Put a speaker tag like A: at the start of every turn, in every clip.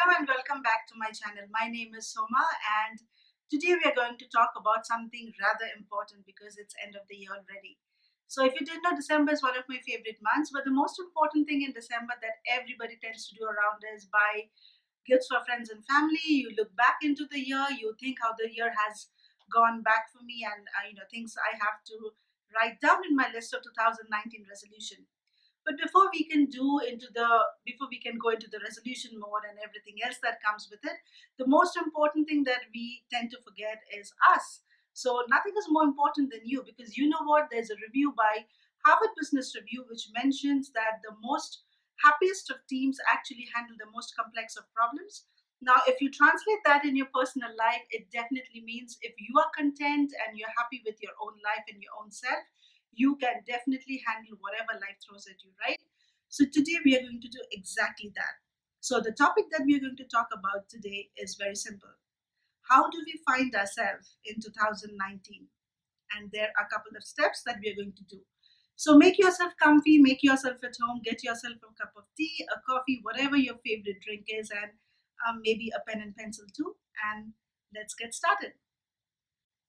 A: Hello and welcome back to my channel. My name is Soma and today we are going to talk about something rather important because it's end of the year already. So if you didn't know, December is one of my favorite months, but the most important thing in December that everybody tends to do around is buy gifts for friends and family. You look back into the year, you think how the year has gone back for me and things I have to write down in my list of 2019 resolution. But before we can go into the resolution mode and everything else that comes with it, the most important thing that we tend to forget is us. So nothing is more important than you, because you know what? There's a review by Harvard Business Review which mentions that the most happiest of teams actually handle the most complex of problems. Now, if you translate that in your personal life, it definitely means if you are content and you're happy with your own life and your own self, you can definitely handle whatever life throws at you, right? So today we are going to do exactly that. So the topic that we are going to talk about today is very simple. How do we find ourselves in 2019? And there are a couple of steps that we are going to do. So make yourself comfy, make yourself at home, get yourself a cup of tea, a coffee, whatever your favorite drink is, and maybe a pen and pencil too. And let's get started.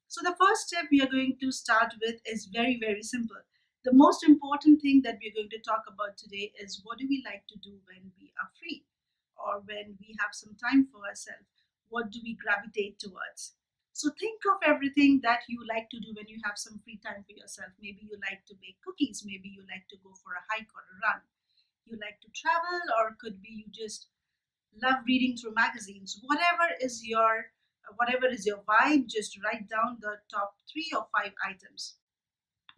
A: So the first step we are going to start with is very, very simple. The most important thing that we're going to talk about today is what do we like to do when we are free or when we have some time for ourselves? What do we gravitate towards? So think of everything that you like to do when you have some free time for yourself. Maybe you like to bake cookies, maybe you like to go for a hike or a run. You like to travel, or it could be you just love reading through magazines. Whatever is your vibe, just write down the top 3 or 5 items.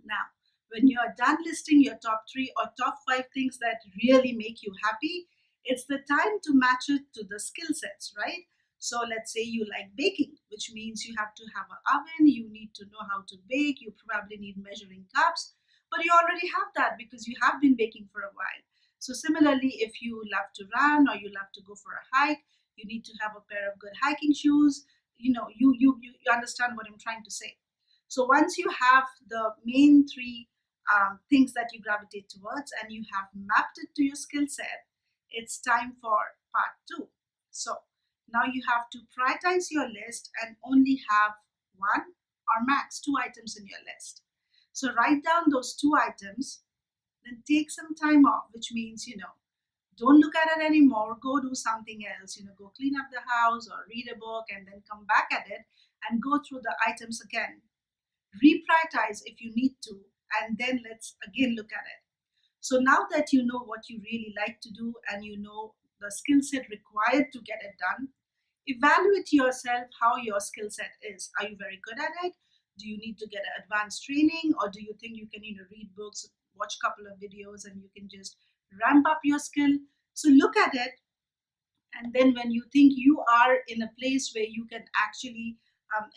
A: Now, when you are done listing your top 3 or top 5 things that really make you happy, it's the time to match it to the skill sets, right? So let's say you like baking, which means you have to have an oven, you need to know how to bake, you probably need measuring cups, but you already have that because you have been baking for a while. So similarly, if you love to run or you love to go for a hike, you need to have a pair of good hiking shoes. You understand what I'm trying to say. So once you have the main three things that you gravitate towards and you have mapped it to your skill set, it's time for part two. So now you have to prioritize your list and only have one or max 2 items in your list. So write down those 2 items, then take some time off, which means, don't look at it anymore, go do something else, go clean up the house or read a book and then come back at it and go through the items again. Reprioritize if you need to, and then let's again look at it. So now that you know what you really like to do and you know the skill set required to get it done, evaluate yourself how your skill set is. Are you very good at it? Do you need to get advanced training, or do you think you can read books, watch a couple of videos, and you can just ramp up your skill? So look at it, and then when you think you are in a place where you can actually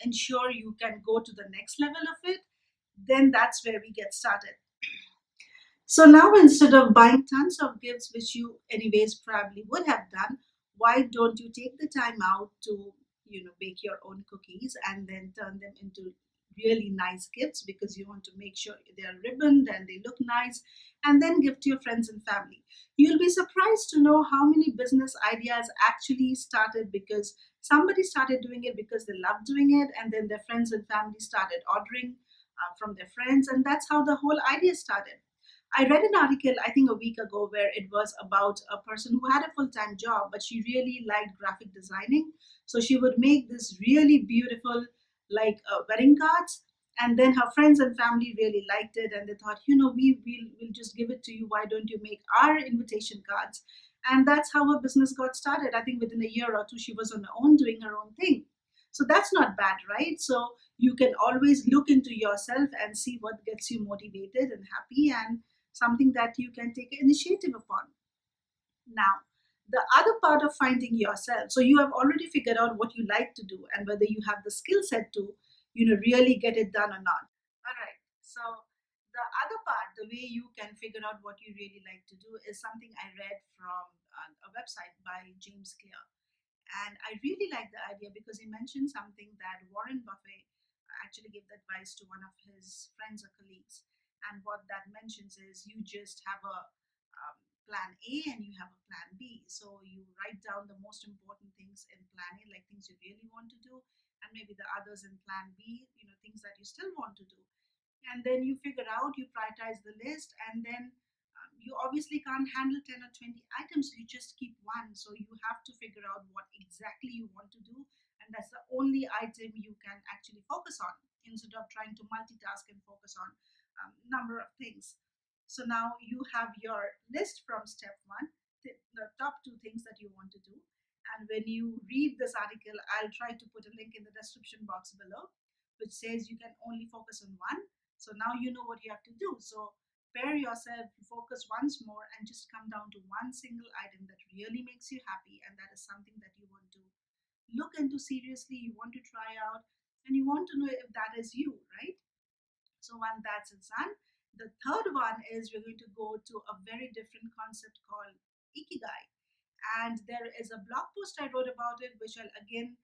A: ensure you can go to the next level of it, then that's where we get started. So now, instead of buying tons of gifts, which you anyways probably would have done, why don't you take the time out to, bake your own cookies and then turn them into really nice gifts, because you want to make sure they are ribboned and they look nice, and then give to your friends and family. You'll be surprised to know how many business ideas actually started because somebody started doing it because they loved doing it, and then their friends and family started ordering from their friends, and that's how the whole idea started. I read an article, I think a week ago, where it was about a person who had a full time job, but she really liked graphic designing. So she would make this really beautiful, like wedding cards. And then her friends and family really liked it. And they thought, we'll just give it to you. Why don't you make our invitation cards? And that's how her business got started. I think within a year or two, she was on her own doing her own thing. So that's not bad, right? So you can always look into yourself and see what gets you motivated and happy, and something that you can take initiative upon. Now, the other part of finding yourself, so you have already figured out what you like to do and whether you have the skill set to, really get it done or not. All right. So the other part, the way you can figure out what you really like to do, is something I read from a website by James Clear. And I really like the idea because he mentioned something that Warren Buffett actually gave the advice to one of his friends or colleagues. And what that mentions is you just have plan A and you have a plan B. So you write down the most important things in plan A, like things you really want to do, and maybe the others in plan B, things that you still want to do. And then you figure out, you prioritize the list, and then you obviously can't handle 10 or 20 items, so you just keep one. So you have to figure out what exactly you want to do, and that's the only item you can actually focus on instead of trying to multitask and focus on number of things. So now you have your list from step one, the top two things that you want to do. And when you read this article, I'll try to put a link in the description box below, which says you can only focus on one. So now you know what you have to do. So pair yourself, focus once more, and just come down to one single item that really makes you happy, and that is something that you want to look into seriously, you want to try out, and you want to know if that is you, right? So when that's done, the third one is we're going to go to a very different concept called Ikigai. And there is a blog post I wrote about it, which I'll again.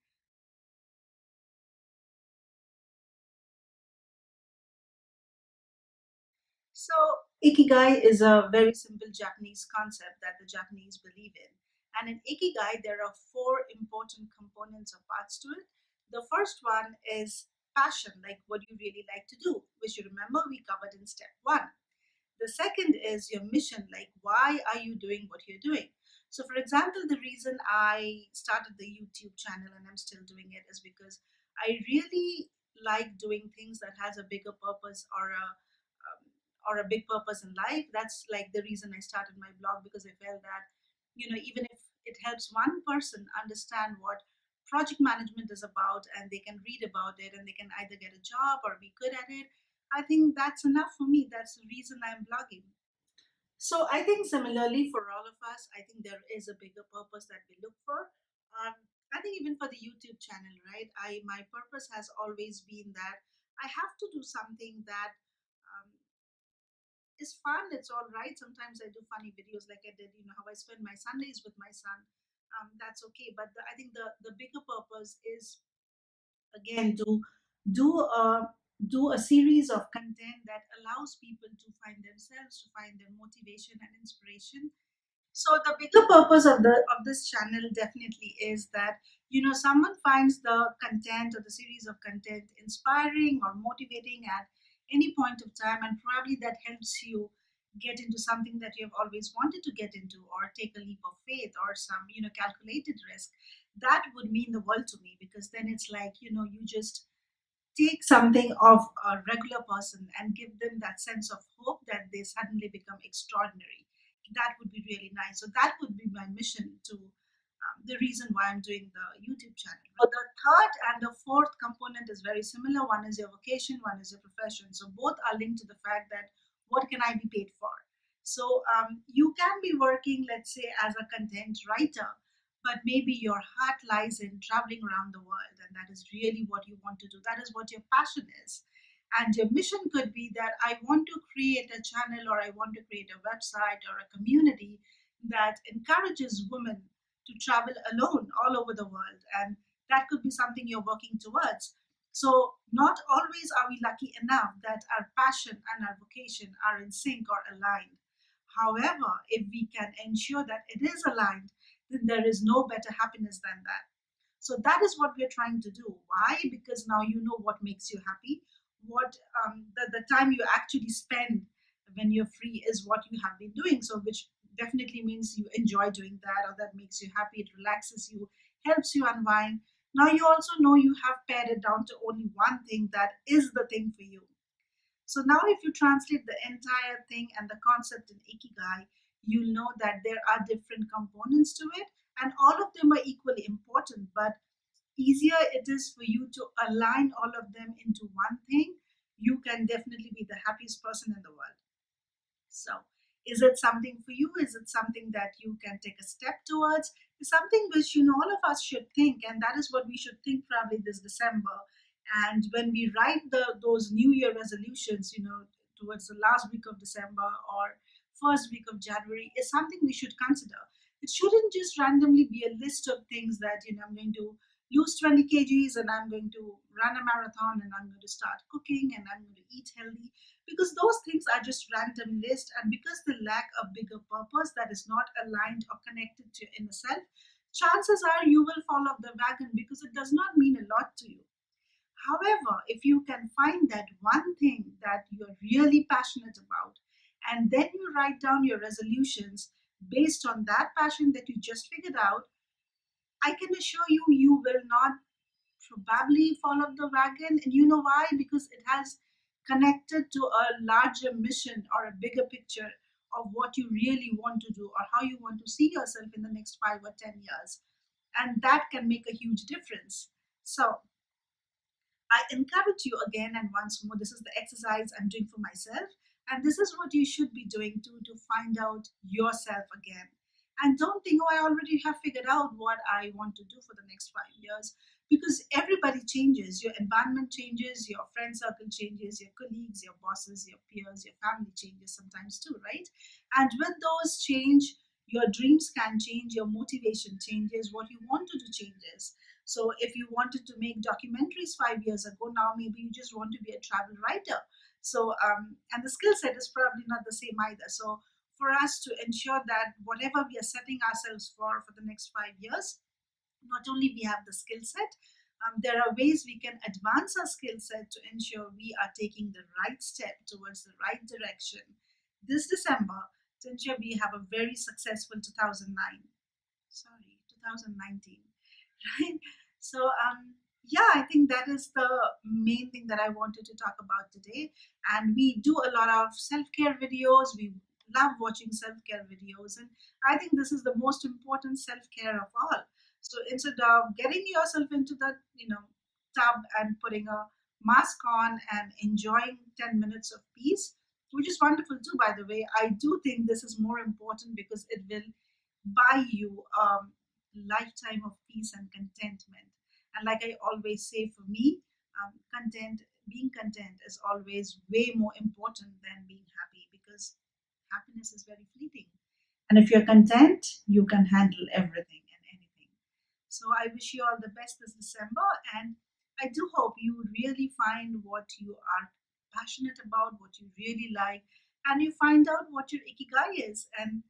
A: So, Ikigai is a very simple Japanese concept that the Japanese believe in. And in Ikigai, there are four important components or parts to it. The first one is passion, like what you really like to do, which you remember we covered in step one. The second is your mission, like why are you doing what you're doing? So, for example, the reason I started the YouTube channel and I'm still doing it is because I really like doing things that has a bigger purpose or a big purpose in life. That's like the reason I started my blog, because I felt that, even if it helps one person understand what project management is about and they can read about it and they can either get a job or be good at it, I think that's enough for me. That's the reason I'm blogging. So I think similarly for all of us, I think there is a bigger purpose that we look for. Um, I think even for the YouTube channel, right? My purpose has always been that I have to do something that um, is fun. It's all right. Sometimes I do funny videos, like I did, how I spend my Sundays with my son. That's okay. But I think the bigger purpose is, again, to do a do a series of content that allows people to find themselves, to find their motivation and inspiration. So the bigger purpose of this channel definitely is that, someone finds the content or the series of content inspiring or motivating at any point of time, and probably that helps you get into something that you have always wanted to get into, or take a leap of faith, or some calculated risk. That would mean the world to me, because then it's like, you just take something of a regular person and give them that sense of hope that they suddenly become extraordinary. That would be really nice. So that would be my mission to, the reason why I'm doing the YouTube channel. But the third and the fourth component is very similar. One is your vocation, one is your profession. So both are linked to the fact that what can I be paid for? So you can be working, let's say, as a content writer, but maybe your heart lies in traveling around the world, and that is really what you want to do. That is what your passion is. And your mission could be that I want to create a channel, or I want to create a website or a community that encourages women to travel alone all over the world. And that could be something you're working towards. So, not always are we lucky enough that our passion and our vocation are in sync or aligned. However, if we can ensure that it is aligned, then there is no better happiness than that. So that is what we're trying to do. Why? Because now you know what makes you happy. What the time you actually spend when you're free is what you have been doing. So which definitely means you enjoy doing that, or that makes you happy. It relaxes you, helps you unwind. Now you also know you have pared it down to only one thing that is the thing for you. So now, if you translate the entire thing and the concept in Ikigai, you'll know that there are different components to it, and all of them are equally important. But easier it is for you to align all of them into one thing, you can definitely be the happiest person in the world. So, is it something for you? Is it something that you can take a step towards? It's something which all of us should think, and that is what we should think probably this December. And when we write those New Year resolutions, towards the last week of December or first week of January, is something we should consider. It shouldn't just randomly be a list of things that I'm going to lose 20 kgs, and I'm going to run a marathon, and I'm going to start cooking, and I'm going to eat healthy. because those things are just random list, and because they lack a bigger purpose that is not aligned or connected to your inner self, chances are you will fall off the wagon because it does not mean a lot to you. However, if you can find that one thing that you're really passionate about, and then you write down your resolutions based on that passion that you just figured out, I can assure you, you will not probably fall off the wagon. And you know why? Because it has connected to a larger mission or a bigger picture of what you really want to do or how you want to see yourself in the next 5 or 10 years. And that can make a huge difference. So, I encourage you again and once more. This is the exercise I'm doing for myself, and this is what you should be doing too, to find out yourself again. And don't think, oh, I already have figured out what I want to do for the next 5 years, because everybody changes. Your environment changes, your friend circle changes, your colleagues, your bosses, your peers, your family changes sometimes too, right? And when those change, your dreams can change, your motivation changes, what you want to do changes. So if you wanted to make documentaries 5 years ago, now maybe you just want to be a travel writer. So and the skill set is probably not the same either. So for us to ensure that whatever we are setting ourselves for the next 5 years, not only we have the skill set, there are ways we can advance our skill set to ensure we are taking the right step towards the right direction this December, to ensure we have a very successful 2019, right? So yeah, I think that is the main thing that I wanted to talk about today. And we do a lot of self-care videos. We love watching self-care videos, and I think this is the most important self-care of all. So instead of getting yourself into that, tub and putting a mask on and enjoying 10 minutes of peace, which is wonderful too, by the way, I do think this is more important because it will buy you lifetime of peace and contentment. And like I always say, for me, being content is always way more important than being happy, because happiness is very fleeting. And if you're content, you can handle everything and anything. So I wish you all the best this December, and I do hope you really find what you are passionate about, what you really like, and you find out what your ikigai is. And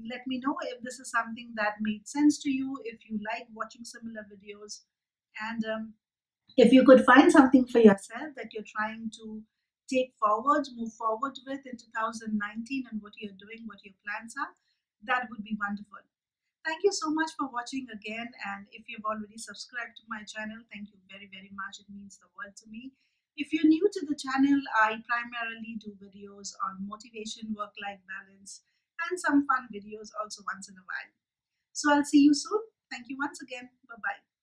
A: let me know if this is something that made sense to you, if you like watching similar videos, and if you could find something for yourself that you're trying to take forward, move forward with in 2019, and what you're doing, what your plans are, that would be wonderful. Thank you so much for watching again. And if you've already subscribed to my channel, thank you very, very much. It means the world to me. If you're new to the channel, I primarily do videos on motivation, work-life balance, and some fun videos also once in a while. So I'll see you soon. Thank you once again. Bye-bye.